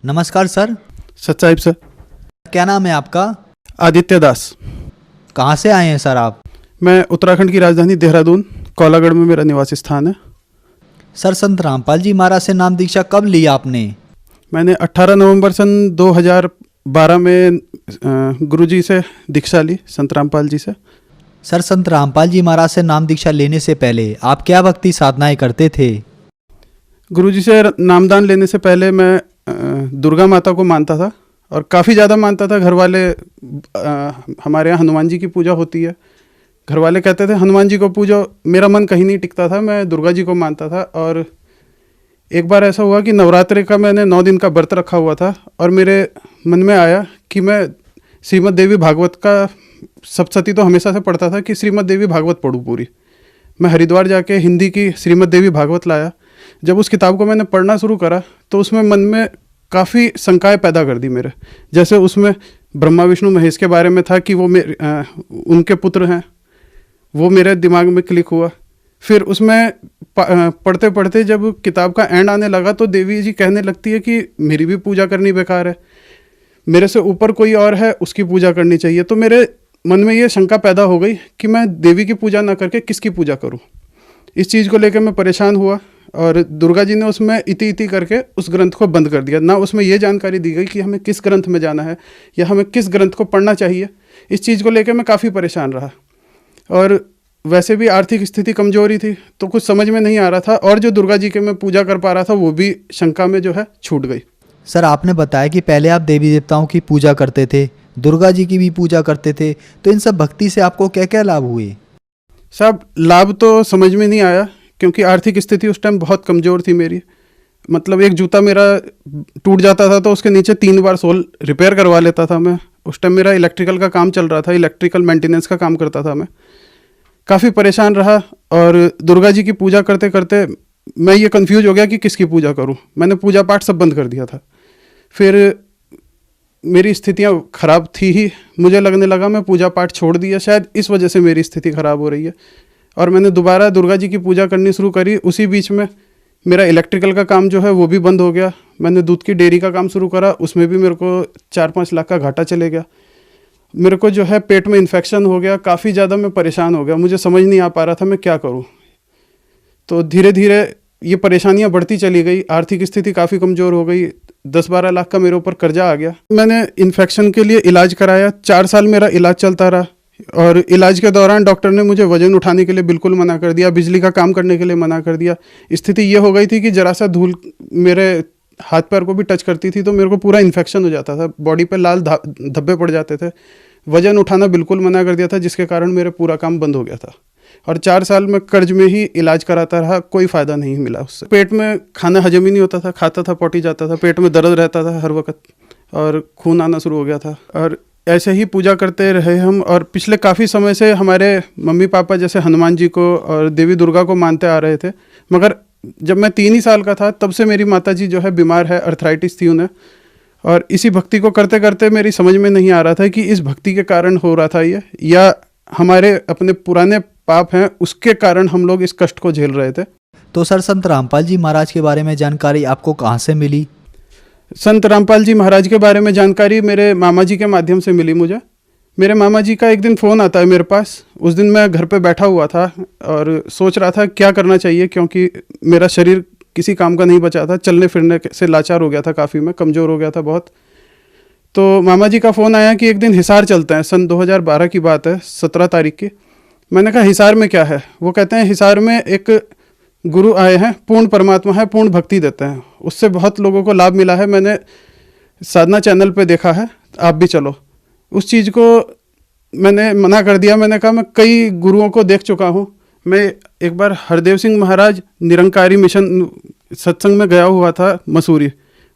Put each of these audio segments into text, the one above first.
नमस्कार सर। सच सर। क्या नाम है आपका? आदित्य दास। कहाँ से आए हैं सर आप? मैं उत्तराखंड की राजधानी देहरादून कौलागढ़ में मेरा निवास स्थान है। सर, संत रामपाल जी महाराज से नाम दीक्षा कब ली आपने? मैंने 18 नवंबर सन 2012 में गुरुजी से दीक्षा ली, संत रामपाल जी से। सर, संत रामपाल जी महाराज से नाम दीक्षा लेने से पहले आप क्या भक्ति साधनाएं करते थे? गुरुजी से नामदान लेने से पहले मैं दुर्गा माता को मानता था और काफ़ी ज़्यादा मानता था। घर वाले हमारे यहाँ हनुमान जी की पूजा होती है, घर वाले कहते थे हनुमान जी को पूजो। मेरा मन कहीं नहीं टिकता था, मैं दुर्गा जी को मानता था। और एक बार ऐसा हुआ कि नवरात्रि का मैंने 9 दिन का व्रत रखा हुआ था और मेरे मन में आया कि मैं श्रीमद् देवी भागवत का सप्तशती तो हमेशा से पढ़ता था कि श्रीमद् देवी भागवत पढ़ूँ पूरी। मैं हरिद्वार जाके हिंदी की श्रीमद् देवी भागवत लाया। जब उस किताब को मैंने पढ़ना शुरू करा तो उसमें मन में काफ़ी शंकाएं पैदा कर दी मेरे। जैसे उसमें ब्रह्मा विष्णु महेश के बारे में था कि वो उनके पुत्र हैं, वो मेरे दिमाग में क्लिक हुआ। फिर उसमें पढ़ते पढ़ते जब किताब का एंड आने लगा तो देवी जी कहने लगती है कि मेरी भी पूजा करनी बेकार है, मेरे से ऊपर कोई और है, उसकी पूजा करनी चाहिए। तो मेरे मन में ये शंका पैदा हो गई कि मैं देवी की पूजा ना करके किसकी पूजा करूं। इस चीज़ को लेकर मैं परेशान हुआ और दुर्गा जी ने उसमें इति इति करके उस ग्रंथ को बंद कर दिया। ना उसमें ये जानकारी दी गई कि हमें किस ग्रंथ में जाना है या हमें किस ग्रंथ को पढ़ना चाहिए। इस चीज़ को लेकर मैं काफ़ी परेशान रहा और वैसे भी आर्थिक स्थिति कमजोरी थी तो कुछ समझ में नहीं आ रहा था और जो दुर्गा जी के मैं पूजा कर पा रहा था वो भी शंका में जो है छूट गई। सर, आपने बताया कि पहले आप देवी देवताओं की पूजा करते थे, दुर्गा जी की भी पूजा करते थे, तो इन सब भक्ति से आपको क्या क्या लाभ हुए? साहब, लाभ तो समझ में नहीं आया क्योंकि आर्थिक स्थिति उस टाइम बहुत कमज़ोर थी मेरी। मतलब एक जूता मेरा टूट जाता था तो उसके नीचे 3 बार सोल रिपेयर करवा लेता था मैं। उस टाइम मेरा इलेक्ट्रिकल का काम चल रहा था, इलेक्ट्रिकल मेंटेनेंस का काम करता था मैं। काफ़ी परेशान रहा और दुर्गा जी की पूजा करते करते मैं ये कंफ्यूज हो गया कि किसकी पूजा करूं। मैंने पूजा पाठ सब बंद कर दिया था। फिर मेरी स्थितियां ख़राब थी ही, मुझे लगने लगा मैं पूजा पाठ छोड़ दिया, शायद इस वजह से मेरी स्थिति ख़राब हो रही है। और मैंने दोबारा दुर्गा जी की पूजा करनी शुरू करी। उसी बीच में मेरा इलेक्ट्रिकल का काम जो है वो भी बंद हो गया। मैंने दूध की डेयरी का काम शुरू करा, उसमें भी मेरे को 4-5 लाख का घाटा चले गया। मेरे को जो है पेट में इन्फेक्शन हो गया, काफ़ी ज़्यादा मैं परेशान हो गया। मुझे समझ नहीं आ पा रहा था मैं क्या करूं। तो धीरे धीरे ये परेशानियां बढ़ती चली गई, आर्थिक स्थिति काफ़ी कमज़ोर हो गई। 10-12 लाख का मेरे ऊपर कर्जा आ गया। मैंने इन्फेक्शन के लिए इलाज कराया, 4 साल मेरा इलाज चलता रहा और इलाज के दौरान डॉक्टर ने मुझे वज़न उठाने के लिए बिल्कुल मना कर दिया, बिजली का काम करने के लिए मना कर दिया। स्थिति ये हो गई थी कि ज़रा सा धूल मेरे हाथ पैर को भी टच करती थी तो मेरे को पूरा इन्फेक्शन हो जाता था, बॉडी पे लाल धब्बे पड़ जाते थे। वज़न उठाना बिल्कुल मना कर दिया था जिसके कारण मेरे पूरा काम बंद हो गया था और 4 साल में कर्ज में ही इलाज कराता रहा, कोई फ़ायदा नहीं मिला उससे। पेट में खाना हजम ही नहीं होता था, खाता था पोटी जाता था, पेट में दर्द रहता था हर वक्त और खून आना शुरू हो गया था। और ऐसे ही पूजा करते रहे हम और पिछले काफ़ी समय से हमारे मम्मी पापा जैसे हनुमान जी को और देवी दुर्गा को मानते आ रहे थे। मगर जब मैं 3 ही साल का था तब से मेरी माता जी जो है बीमार है, अर्थराइटिस थी उन्हें। और इसी भक्ति को करते करते मेरी समझ में नहीं आ रहा था कि इस भक्ति के कारण हो रहा था ये या हमारे अपने पुराने पाप हैं उसके कारण हम लोग इस कष्ट को झेल रहे थे। तो सर, संत रामपाल जी महाराज के बारे में जानकारी आपको कहाँ से मिली? संत रामपाल जी महाराज के बारे में जानकारी मेरे मामा जी के माध्यम से मिली मुझे। मेरे मामा जी का एक दिन फ़ोन आता है मेरे पास। उस दिन मैं घर पे बैठा हुआ था और सोच रहा था क्या करना चाहिए क्योंकि मेरा शरीर किसी काम का नहीं बचा था, चलने फिरने से लाचार हो गया था, काफ़ी मैं कमज़ोर हो गया था बहुत। तो मामा जी का फ़ोन आया कि एक दिन हिसार चलते हैं। सन 2012 की बात है, 17 तारीख की। मैंने कहा हिसार में क्या है? वो कहते हैं हिसार में एक गुरु आए हैं, पूर्ण परमात्मा है, पूर्ण भक्ति देते हैं, उससे बहुत लोगों को लाभ मिला है, मैंने साधना चैनल पे देखा है, आप भी चलो। उस चीज़ को मैंने मना कर दिया। मैंने कहा मैं कई गुरुओं को देख चुका हूँ। मैं एक बार हरदेव सिंह महाराज निरंकारी मिशन सत्संग में गया हुआ था मसूरी।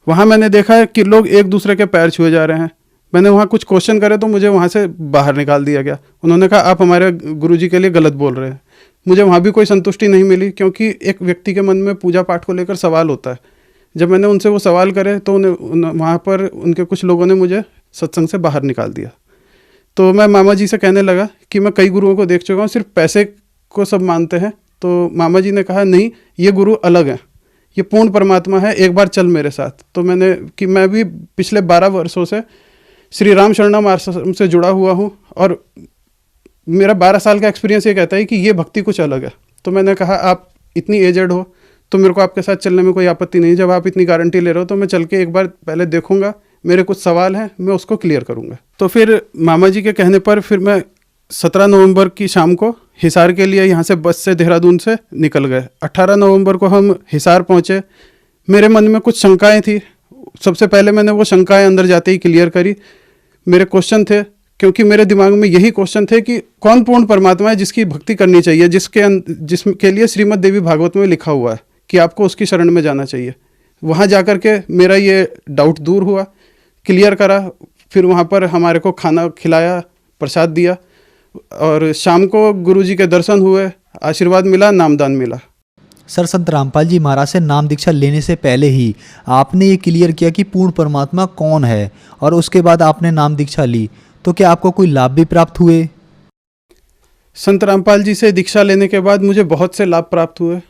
वहाँ मैंने देखा है कि लोग एक दूसरे के पैर छुए जा रहे हैं। मैंने वहाँ कुछ क्वेश्चन करे तो मुझे वहाँ से बाहर निकाल दिया गया। उन्होंने कहा आप हमारे गुरुजी के लिए गलत बोल रहे हैं। मुझे वहाँ भी कोई संतुष्टि नहीं मिली क्योंकि एक व्यक्ति के मन में पूजा पाठ को लेकर सवाल होता है। जब मैंने उनसे वो सवाल करे तो वहाँ पर उनके कुछ लोगों ने मुझे सत्संग से बाहर निकाल दिया। तो मैं मामा जी से कहने लगा कि मैं कई गुरुओं को देख चुका हूँ, सिर्फ पैसे को सब मानते हैं। तो मामा जी ने कहा नहीं, ये गुरु अलग हैं, ये पूर्ण परमात्मा है, एक बार चल मेरे साथ। तो मैं भी पिछले 12 वर्षों से श्री राम शरणम आश्रम से जुड़ा हुआ हूँ, और मेरा 12 साल का एक्सपीरियंस ये कहता है कि ये भक्ति कुछ अलग है। तो मैंने कहा आप इतनी एजेड हो तो मेरे को आपके साथ चलने में कोई आपत्ति नहीं, जब आप इतनी गारंटी ले रहे हो तो मैं चल के एक बार पहले देखूंगा, मेरे कुछ सवाल हैं मैं उसको क्लियर करूंगा। तो फिर मामा जी के कहने पर फिर मैं 17 नवंबर की शाम को हिसार के लिए यहाँ से बस से देहरादून से निकल गए। 18 नवंबर को हम हिसार पहुँचे। मेरे मन में कुछ शंकाएं थी, सबसे पहले मैंने वो शंकाएं अंदर जाते ही क्लियर करी। मेरे क्वेश्चन थे, क्योंकि मेरे दिमाग में यही क्वेश्चन थे कि कौन पूर्ण परमात्मा है जिसकी भक्ति करनी चाहिए, जिसके लिए श्रीमद् देवी भागवत में लिखा हुआ है कि आपको उसकी शरण में जाना चाहिए। वहाँ जा कर के मेरा ये डाउट दूर हुआ, क्लियर करा। फिर वहाँ पर हमारे को खाना खिलाया, प्रसाद दिया, और शाम को गुरुजी के दर्शन हुए, आशीर्वाद मिला, नामदान मिला। सर, संत रामपाल जी महाराज से नाम दीक्षा लेने से पहले ही आपने ये क्लियर किया कि पूर्ण परमात्मा कौन है, और उसके बाद आपने नाम दीक्षा ली, तो क्या आपको कोई लाभ भी प्राप्त हुए? संत रामपाल जी से दीक्षा लेने के बाद मुझे बहुत से लाभ प्राप्त हुए।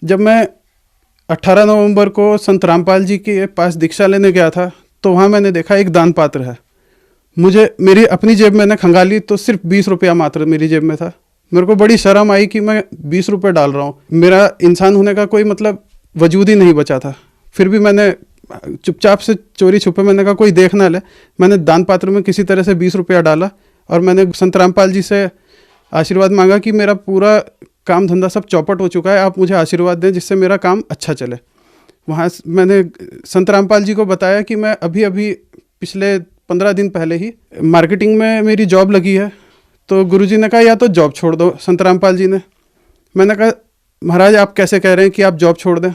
जब मैं 18 नवंबर को संत रामपाल जी के पास दीक्षा लेने गया था तो वहाँ मैंने देखा एक दान पात्र है। मेरी अपनी जेब मैंने खंगाली तो सिर्फ 20 रुपया मात्र मेरी जेब में था। मेरे को बड़ी शर्म आई कि मैं 20 रुपये डाल रहा हूँ, मेरा इंसान होने का कोई मतलब वजूद ही नहीं बचा था। फिर भी मैंने चुपचाप से चोरी छुपे, मैंने कहा कोई देख ना ले, मैंने दान पात्र में किसी तरह से 20 रुपया डाला, और मैंने संत रामपाल जी से आशीर्वाद मांगा कि मेरा पूरा काम धंधा सब चौपट हो चुका है, आप मुझे आशीर्वाद दें जिससे मेरा काम अच्छा चले। वहाँ मैंने संत रामपाल जी को बताया कि मैं अभी पिछले 15 दिन पहले ही मार्केटिंग में मेरी जॉब लगी है। तो गुरुजी ने कहा या तो जॉब छोड़ दो, संत रामपाल जी ने। मैंने कहा महाराज आप कैसे कह रहे हैं कि आप जॉब छोड़ दें?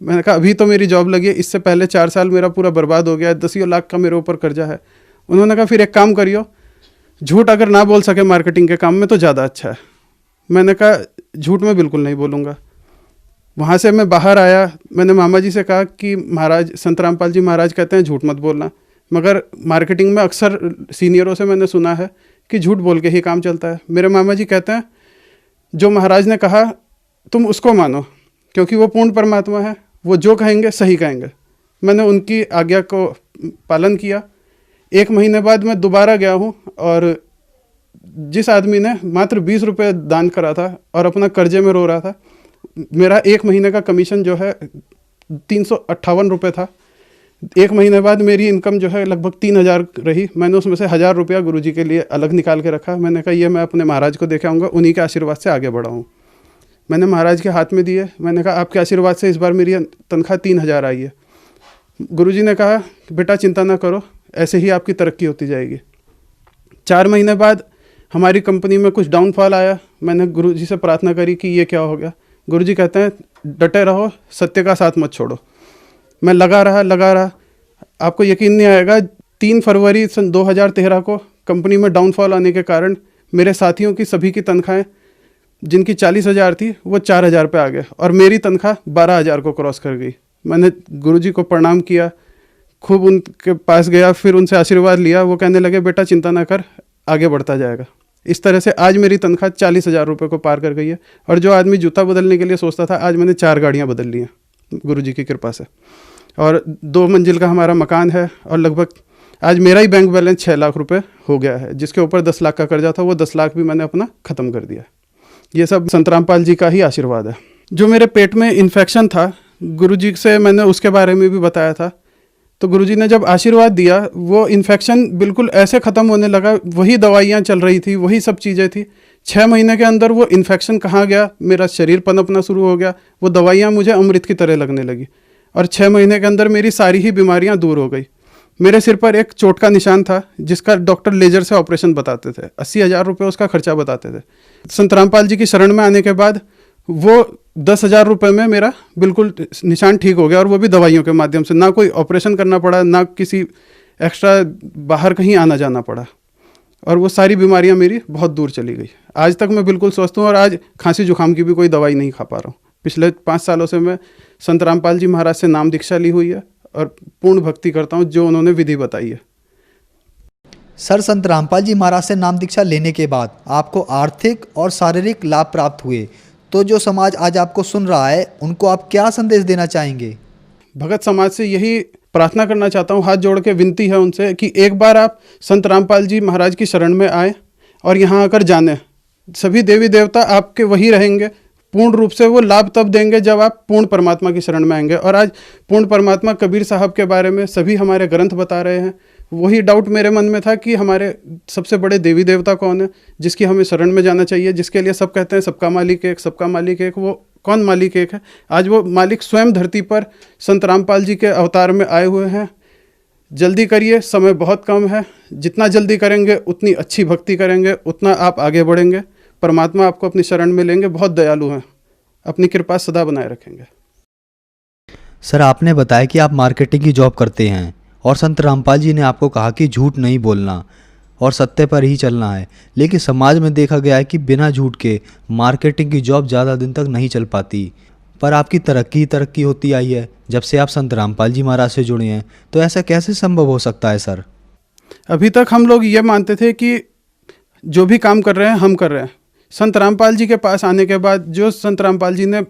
मैंने कहा अभी तो मेरी जॉब लगी है, इससे पहले 4 साल मेरा पूरा बर्बाद हो गया है, 10 लाख का मेरे ऊपर कर्जा है। उन्होंने कहा फिर एक काम करियो, झूठ अगर ना बोल सके मार्केटिंग के काम में तो ज़्यादा अच्छा है। मैंने कहा झूठ मैं बिल्कुल नहीं बोलूँगा। वहाँ से मैं बाहर आया, मैंने मामा जी से कहा कि महाराज, संत रामपाल जी महाराज कहते हैं झूठ मत बोलना, मगर मार्केटिंग में अक्सर सीनियरों से मैंने सुना है कि झूठ बोल के ही काम चलता है। मेरे मामा जी कहते हैं जो महाराज ने कहा तुम उसको मानो, क्योंकि वो पूर्ण परमात्मा है, वो जो कहेंगे सही कहेंगे। मैंने उनकी आज्ञा को पालन किया। 1 महीने बाद मैं दोबारा गया हूँ, और जिस आदमी ने मात्र 20 रुपये दान करा था और अपना कर्जे में रो रहा था, मेरा 1 महीने का कमीशन जो है 358 रुपये था। 1 महीने बाद मेरी इनकम जो है लगभग 3000 रही। मैंने उसमें से 1000 रुपया गुरुजी के लिए अलग निकाल के रखा। मैंने कहा ये मैं अपने महाराज को देके आऊँगा, उन्हीं के आशीर्वाद से आगे बढ़ा हूँ। मैंने महाराज के हाथ में दिए। मैंने कहा आपके आशीर्वाद से इस बार मेरी तनख्वाह 3000 आई है। गुरुजी ने कहा बेटा चिंता ना करो, ऐसे ही आपकी तरक्की होती जाएगी। 4 महीने बाद हमारी कंपनी में कुछ डाउनफॉल आया। मैंने गुरुजी से प्रार्थना करी कि ये क्या हो गया। गुरुजी कहते हैं डटे रहो, सत्य का साथ मत छोड़ो। मैं लगा रहा। आपको यकीन नहीं आएगा, 3 फरवरी सन 2013 को कंपनी में डाउनफॉल आने के कारण मेरे साथियों की सभी की तनख्वाहें जिनकी 40,000 थी वो 4,000 पे आ गए, और मेरी तनख्वाह 12,000 को क्रॉस कर गई। मैंने गुरुजी को प्रणाम किया, खूब उनके पास गया, फिर उनसे आशीर्वाद लिया। वो कहने लगे बेटा चिंता ना कर, आगे बढ़ता जाएगा। इस तरह से आज मेरी तनख्वाह 40,000 रुपये को पार कर गई है। और जो आदमी जूता बदलने के लिए सोचता था, आज मैंने 4 गाड़ियाँ बदल ली हैं गुरुजी की कृपा से। और 2 मंजिल का हमारा मकान है, और लगभग आज मेरा ही बैंक बैलेंस 6 लाख रुपए हो गया है। जिसके ऊपर 10 लाख का कर्जा था, वो 10 लाख भी मैंने अपना ख़त्म कर दिया। ये सब संत रामपाल जी का ही आशीर्वाद है। जो मेरे पेट में इन्फेक्शन था, गुरुजी से मैंने उसके बारे में भी बताया था। तो गुरुजी ने जब आशीर्वाद दिया, वो इन्फेक्शन बिल्कुल ऐसे ख़त्म होने लगा। वही दवाइयाँ चल रही थी, वही सब चीज़ें थी। 6 महीने के अंदर वो इन्फेक्शन कहाँ गया, मेरा शरीर पनपना शुरू हो गया। वो दवाइयाँ मुझे अमृत की तरह लगने लगी, और 6 महीने के अंदर मेरी सारी ही बीमारियाँ दूर हो गई। मेरे सिर पर एक चोट का निशान था, जिसका डॉक्टर लेजर से ऑपरेशन बताते थे। 80,000 रुपये उसका खर्चा बताते थे। संत रामपाल जी की शरण में आने के बाद वो 10,000 रुपये में मेरा बिल्कुल निशान ठीक हो गया, और वो भी दवाइयों के माध्यम से। ना कोई ऑपरेशन करना पड़ा, ना किसी एक्स्ट्रा बाहर कहीं आना जाना पड़ा, और वो सारी बीमारियां मेरी बहुत दूर चली गई। आज तक मैं बिल्कुल स्वस्थ हूँ, और आज खांसी जुकाम की भी कोई दवाई नहीं खा पा रहा हूँ। पिछले 5 सालों से मैं संत रामपाल जी महाराज से नाम दीक्षा ली हुई है, और पूर्ण भक्ति करता हूँ जो उन्होंने विधि बताई है। सर, संत रामपाल जी महाराज से नाम दीक्षा लेने के बाद आपको आर्थिक और शारीरिक लाभ प्राप्त हुए, तो जो समाज आज आपको सुन रहा है उनको आप क्या संदेश देना चाहेंगे? भगत समाज से यही प्रार्थना करना चाहता हूँ, हाथ जोड़ के विनती है उनसे कि एक बार आप संत रामपाल जी महाराज की शरण में आए और यहाँ आकर जाने। सभी देवी देवता आपके वही रहेंगे, पूर्ण रूप से वो लाभ तब देंगे जब आप पूर्ण परमात्मा की शरण में आएंगे। और आज पूर्ण परमात्मा कबीर साहब के बारे में सभी हमारे ग्रंथ बता रहे हैं। वही डाउट मेरे मन में था कि हमारे सबसे बड़े देवी देवता कौन है जिसकी हमें शरण में जाना चाहिए, जिसके लिए सब कहते हैं सबका मालिक एक, सबका मालिक एक। वो कौन मालिक एक है? आज वो मालिक स्वयं धरती पर संत रामपाल जी के अवतार में आए हुए हैं। जल्दी करिए, समय बहुत कम है। जितना जल्दी करेंगे उतनी अच्छी भक्ति करेंगे, उतना आप आगे बढ़ेंगे। परमात्मा आपको अपनी शरण में लेंगे। बहुत दयालु हैं, अपनी कृपा सदा बनाए रखेंगे। सर, आपने बताया कि आप मार्केटिंग की जॉब करते हैं और संत रामपाल जी ने आपको कहा कि झूठ नहीं बोलना और सत्य पर ही चलना है, लेकिन समाज में देखा गया है कि बिना झूठ के मार्केटिंग की जॉब ज़्यादा दिन तक नहीं चल पाती। पर आपकी तरक्की होती आई है जब से आप संत रामपाल जी महाराज से जुड़े हैं, तो ऐसा कैसे संभव हो सकता है सर? अभी तक हम लोग ये मानते थे कि जो भी काम कर रहे हैं हम कर रहे हैं। संत रामपाल जी के पास आने के बाद जो संत रामपाल जी ने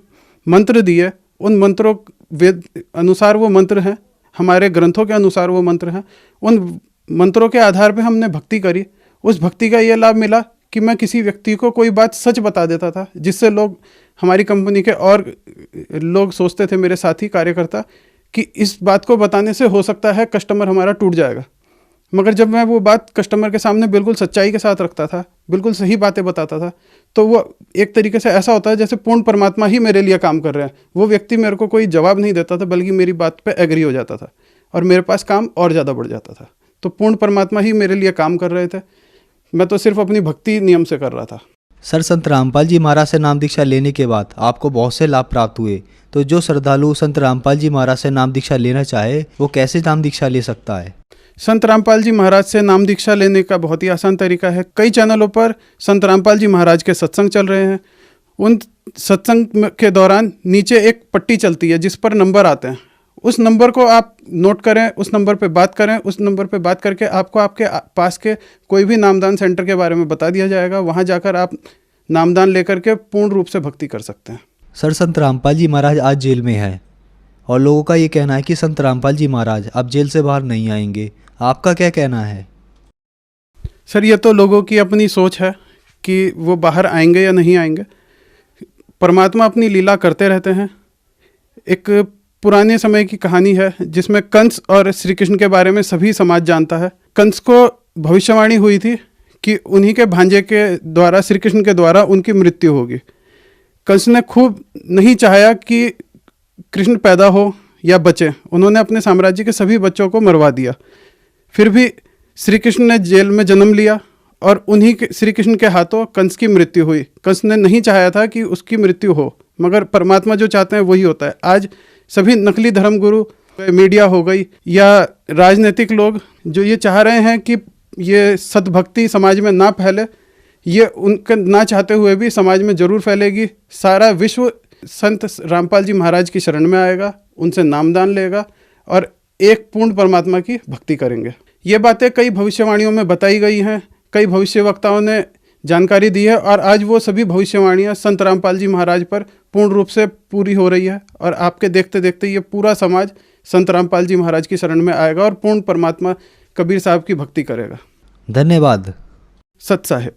मंत्र दिए, उन मंत्रों वेद अनुसार वो मंत्र हैं, हमारे ग्रंथों के अनुसार वो मंत्र हैं। उन मंत्रों के आधार पे हमने भक्ति करी। उस भक्ति का ये लाभ मिला कि मैं किसी व्यक्ति को कोई बात सच बता देता था, जिससे लोग, हमारी कंपनी के और लोग सोचते थे, मेरे साथी कार्यकर्ता, कि इस बात को बताने से हो सकता है कस्टमर हमारा टूट जाएगा। मगर जब मैं वो बात कस्टमर के सामने बिल्कुल सच्चाई के साथ रखता था, बिल्कुल सही बातें बताता था, तो वो एक तरीके से ऐसा होता है जैसे पूर्ण परमात्मा ही मेरे लिए काम कर रहे हैं। वो व्यक्ति मेरे को कोई जवाब नहीं देता था, बल्कि मेरी बात पे एग्री हो जाता था और मेरे पास काम और ज़्यादा बढ़ जाता था। तो पूर्ण परमात्मा ही मेरे लिए काम कर रहे थे, मैं तो सिर्फ अपनी भक्ति नियम से कर रहा था। सर, संत रामपाल जी महाराज से नाम दीक्षा लेने के बाद आपको बहुत से लाभ प्राप्त हुए, तो जो श्रद्धालु संत रामपाल जी महाराज से नाम दीक्षा लेना चाहे वो कैसे नाम दीक्षा ले सकता है? संत रामपाल जी महाराज से नाम दीक्षा लेने का बहुत ही आसान तरीका है। कई चैनलों पर संत रामपाल जी महाराज के सत्संग चल रहे हैं। उन सत्संग के दौरान नीचे एक पट्टी चलती है जिस पर नंबर आते हैं। उस नंबर को आप नोट करें, उस नंबर पे बात करें। उस नंबर पे बात करके आपको आपके पास के कोई भी नामदान सेंटर के बारे में बता दिया जाएगा। वहाँ जाकर आप नामदान लेकर के पूर्ण रूप से भक्ति कर सकते हैं। सर, संत रामपाल जी महाराज आज जेल में है और लोगों का ये कहना है कि संत रामपाल जी महाराज अब जेल से बाहर नहीं आएंगे, आपका क्या कहना है? सर, ये तो लोगों की अपनी सोच है कि वो बाहर आएंगे या नहीं आएंगे। परमात्मा अपनी लीला करते रहते हैं। एक पुराने समय की कहानी है जिसमें कंस और श्री कृष्ण के बारे में सभी समाज जानता है। कंस को भविष्यवाणी हुई थी कि उन्हीं के भांजे के द्वारा, श्री कृष्ण के द्वारा उनकी मृत्यु होगी। कंस ने खूब नहीं चाहा कि कृष्ण पैदा हो या बचे। उन्होंने अपने साम्राज्य के सभी बच्चों को मरवा दिया। फिर भी श्री कृष्ण ने जेल में जन्म लिया और उन्हीं के, श्री कृष्ण के हाथों कंस की मृत्यु हुई। कंस ने नहीं चाहा था कि उसकी मृत्यु हो, मगर परमात्मा जो चाहते हैं वही होता है। आज सभी नकली धर्मगुरु, मीडिया हो गई या राजनीतिक लोग जो ये चाह रहे हैं कि ये सद्भक्ति समाज में ना फैले, ये उनके ना चाहते हुए भी समाज में ज़रूर फैलेगी। सारा विश्व संत रामपाल जी महाराज की शरण में आएगा, उनसे नामदान लेगा और एक पूर्ण परमात्मा की भक्ति करेंगे। ये बातें कई भविष्यवाणियों में बताई गई हैं, कई भविष्यवक्ताओं ने जानकारी दी है और आज वो सभी भविष्यवाणियाँ संत रामपाल जी महाराज पर पूर्ण रूप से पूरी हो रही है। और आपके देखते देखते ये पूरा समाज संत रामपाल जी महाराज की शरण में आएगा और पूर्ण परमात्मा कबीर साहब की भक्ति करेगा। धन्यवाद। सत साहिब।